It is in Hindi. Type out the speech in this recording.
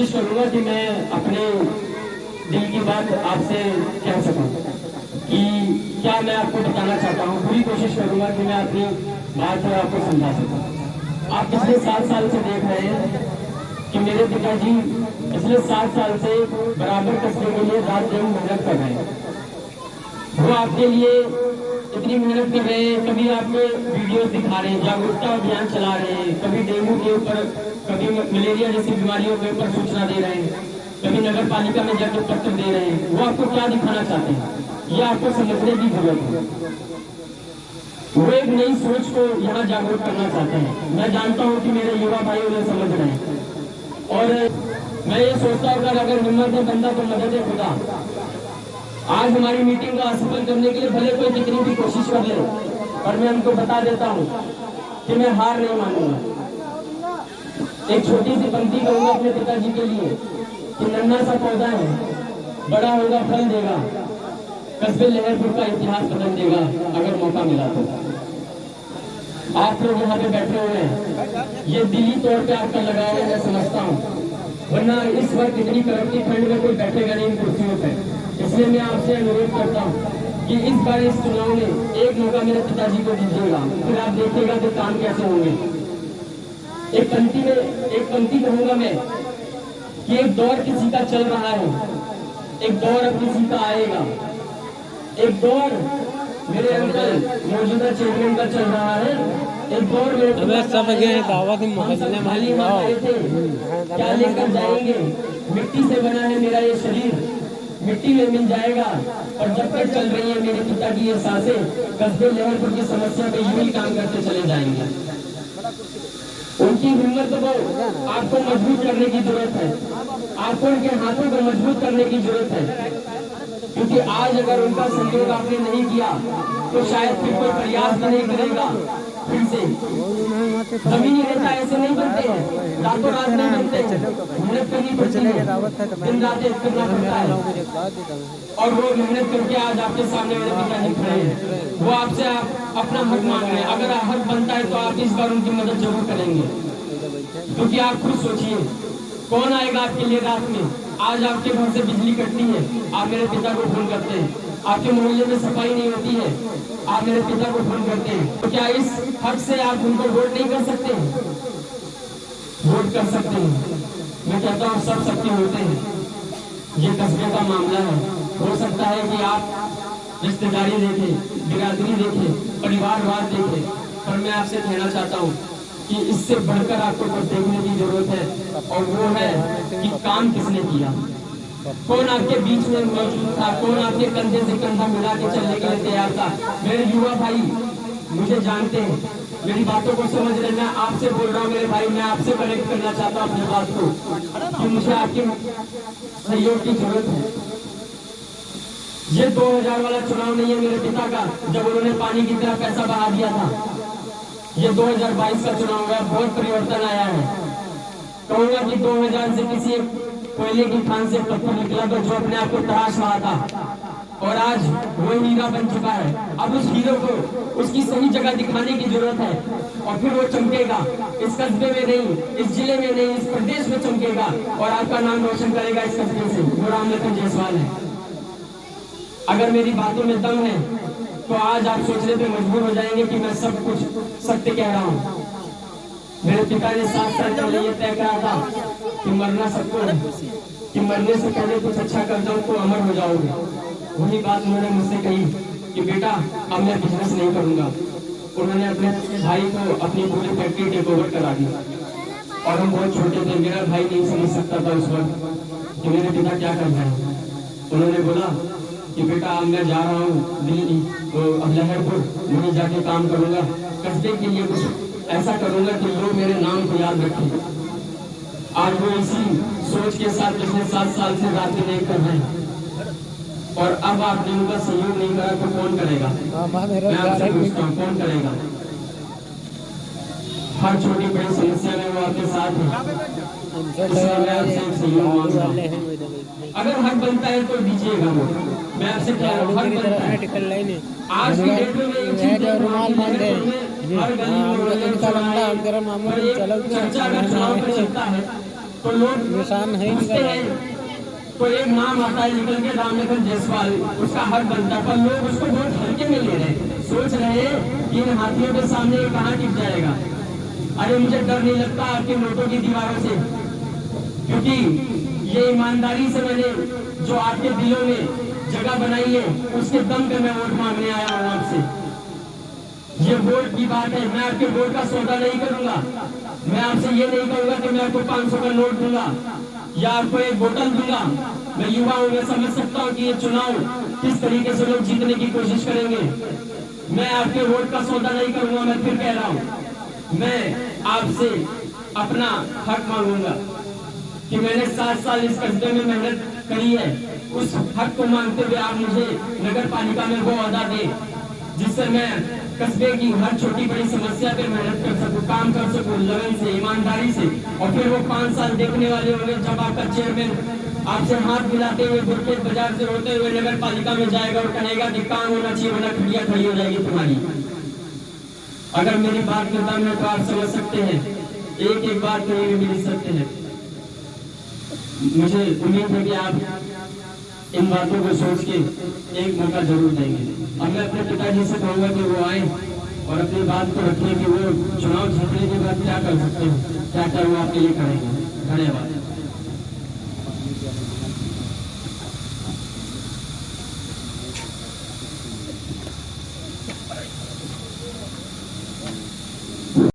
कोशिश करूंगा कि मैं अपने दिल की बात आपसे कह सकूं कि क्या मैं आपको बताना चाहता हूं। पूरी कोशिश करूंगा कि मैं अपनी बात आपको समझा सकूं। आप पिछले 7 साल से देख रहे हैं कि मेरे पिताजी पिछले 7 साल से बराबर कस्बे के लिए रात दिन मेहनत कर रहे हैं। वो आपके लिए इतनी मेहनत कर रहे हैं, कभी आपको वीडियोस दिखा रहे हैं, जागरूकता अभियान चला रहे हैं, कभी डेंगू के ऊपर, कभी मलेरिया जैसी बीमारियों के ऊपर सूचना दे रहे हैं, कभी नगर पालिका में जाकर पत्र दे रहे हैं। वो आपको क्या दिखाना चाहते हैं, ये आपको समझने की जरूरत है। वो एक नई सोच को यहाँ जागरूक करना चाहते हैं। मैं जानता हूँ कि मेरे युवा भाई उन्हें समझ रहे हैं और मैं ये सोचता हूँ अगर हिम्मत है बंदा तो मदद है खुदा। आज हमारी मीटिंग को असफल करने के लिए भले कोई कितनी भी कोशिश कर ले, पर मैं उनको बता देता हूँ कि मैं हार नहीं मानूंगा। एक छोटी सी पंक्ति कहूंगा अपने पिताजी के लिए कि नन्हा सा पौधा है, बड़ा होगा फल देगा, कस्बे लहरपुर का इतिहास बदल देगा अगर मौका मिला तो। आप लोग यहाँ पे बैठे हुए हैं, ये दिली तौर पे आपका लगाव है, मैं समझता हूँ, वरना इस वक्त इतनी करप्टी फंड में कोई बैठेगा नहीं इन कुर्सियों पे। इसलिए मैं आपसे अनुरोध करता हूँ कि इस बार इस चुनाव में एक मौका मेरे पिताजी को दीजिएगा, फिर आप देखिएगा कि काम कैसे होंगे। एक पंक्ति कहूंगा मैं कि एक दौर किसी का चल रहा है, एक दौर अब किसी का आएगा। एक दौर मेरे अंकल मौजूदा चेयरमैन का चल रहा है, एक दौर में सब गए दावत क्या लेकर जाएंगे। मिट्टी से बना है मेरा ये शरीर, मिट्टी में मिल जाएगा। और जब तक चल रही है मेरे पिता की ये सांसें, कस्बे लहरपुर की समस्या पे यूं ही काम करते चले जाएंगे। उनकी हिम्मत को आपको मजबूत करने की जरूरत है, आपको उनके हाथों को मजबूत करने की जरूरत है, क्योंकि आज अगर उनका सहयोग आपने नहीं किया तो शायद फिर कोई प्रयास भी नहीं करेगा। फिर से जमीनी नेता ऐसे नहीं बनते हैं, रातों रात नहीं बनते हैं, मेहनत करनी पड़ती है, दिन रात एक करना पड़ता है। और वो मेहनत करके आज आपके सामने मेरे पिताजी खड़े हैं, वो आपसे अपना हक मांग रहे हैं। अगर हक बनता है तो आप इस बार उनकी मदद जरूर करेंगे, क्योंकि आप खुद सोचिए कौन आएगा आपके लिए रात में। आज आपके घर से बिजली कटती है, आप मेरे पिता को फोन करते हैं। आपके मोहल्ले में सफाई नहीं होती है, आप मेरे पिता को फोन करते हैं। तो क्या इस हक से आप उनको वोट नहीं कर सकते? वोट कर सकते हैं। मैं कहता हूँ सब शक्ति होते हैं। ये कस्बे का मामला है, हो सकता है कि आप रिश्तेदारी देखें, बिरादरी देखें, परिवारवाद देखें, पर मैं आपसे कहना चाहता हूँ कि इससे बढ़कर आपको कुछ देखने की जरूरत है, और वो है कि काम किसने किया, कौन आपके बीच में मौजूद था, कौन आपके कंधे से कंधा मिला के चलने के लिए तैयार था। मेरे युवा भाई मुझे जानते हैं, मेरी बातों को समझ रहे। मैं आपसे बोल रहा हूँ मेरे भाई, मैं आपसे कनेक्ट करना चाहता हूँ अपनी बात को कि मुझे आपके सहयोग की जरूरत है। ये 2000 वाला चुनाव नहीं है मेरे पिता का, जब उन्होंने पानी की तरह पैसा बहा दिया था। ये 2022 का चुनाव है, बहुत परिवर्तन आया है। कहूंगा कि 2000 से किसी कोयले की खान से पत्थर निकला तो जो अपने आप को तराश रहा था, और आज वो हीरा बन चुका है। अब उस हीरो को उसकी सही जगह दिखाने की जरूरत है, और फिर वो चमकेगा। इस कस्बे में नहीं, इस जिले में नहीं, इस प्रदेश में चमकेगा, और आपका नाम रोशन करेगा इस कस्बे से। वो रामलखन जायसवाल है। अगर मेरी बातों में दम है तो आज आप सोचने पे मजबूर हो जाएंगे कि मैं सब कुछ सत्य कह रहा हूँ। मेरे पिता ने 7 साल पहले ये तय करा था कि मरना सबको है, कि मरने से पहले कुछ अच्छा कर जाऊं तो अमर हो जाओगे। वही बात उन्होंने मुझसे कही कि बेटा अब मैं बिजनेस नहीं करूंगा। उन्होंने अपने भाई को अपनी पूरी फैक्ट्री टेक ओवर करा दी, और हम बहुत छोटे थे। मेरा भाई नहीं समझ सकता था उस वक्त कि मेरे पिता क्या कर रहे हैं। उन्होंने बोला कि बेटा अब मैं जा रहा हूँ दिल्ली, अब लहरपुर, वहीं जाके काम करूंगा, कस्बे के लिए कुछ ऐसा करूंगा कि लोग मेरे नाम को याद रखें। आज वो इसी सोच के साथ पिछले 7 साल से रात दिन एक कर रहे हैं, और अब आपने उनका सहयोग नहीं करा तो कौन करेगा? मैं आपसे पूछता हूँ कौन करेगा? हर छोटी बड़ी समस्या में वो आपके साथ है। इसलिए मैं आपसे सहयोग मांग रहा हूँ। अगर हक बनता है तो दीजिएगा वो। मैं आपसे कह रहा हूँ हक बनता है। आज की डेट में चर्चा अगर चुनाव में चलता है तो लोग निशान है पूछते हैं, तो एक नाम आता है निकल के रामलखन जायसवाल, उसका हक बनता है, पर लोग उसको बहुत हल्के में ले रहे हैं, सोच रहे हैं कि इन हाथियों के सामने ये कहाँ टिक जाएगा। अरे मुझे डर नहीं लगता आपके नोटों की दीवारों से, क्योंकि ये ईमानदारी से मैंने जो आपके दिलों में जगह बनाई है, उसके दम पे मैं वोट मांगने आया हूँ आपसे। ये वोट की बात है, मैं आपके वोट का सौदा नहीं करूंगा। मैं आपसे ये नहीं कहूंगा कि मैं आपको 500 का नोट दूंगा या आपको एक बोतल दूंगा। मैं युवा हूं, मैं समझ सकता हूँ कि ये चुनाव किस तरीके से लोग जीतने की कोशिश करेंगे। मैं आपके वोट का सौदा नहीं करूंगा। मैं फिर कह रहा हूँ, मैं आपसे अपना हक मांगूंगा कि मैंने 7 साल इस कस्बे में मेहनत करी है, उस हक को मांगते हुए आप मुझे नगर पालिका में वो अदा दें जिससे मैं कस्बे की हर छोटी बड़ी समस्या पे मेहनत कर सकूं, काम कर सकूं लगन से, ईमानदारी से। और फिर वो 5 साल देखने वाले होंगे जब आपका चेयरमैन आपसे हाथ मिलाते हुए गुरखेत बाजार से होते हुए नगर पालिका में जाएगा और कहेगा कि काम होना चाहिए वरना खड़िया खड़ी हो जाएगी तुम्हारी। अगर मेरी बात करता है तो आप समझ सकते हैं, एक एक बात कहीं भी मिल सकते हैं। मुझे उम्मीद है कि आप इन बातों को सोच के एक मौका जरूर देंगे। अब मैं अपने पिताजी से कहूंगा कि वो आए और अपनी बात को रखें कि वो चुनाव जीतने के बाद क्या कर सकते हैं, क्या क्या वो आपके लिए करेंगे। धन्यवाद।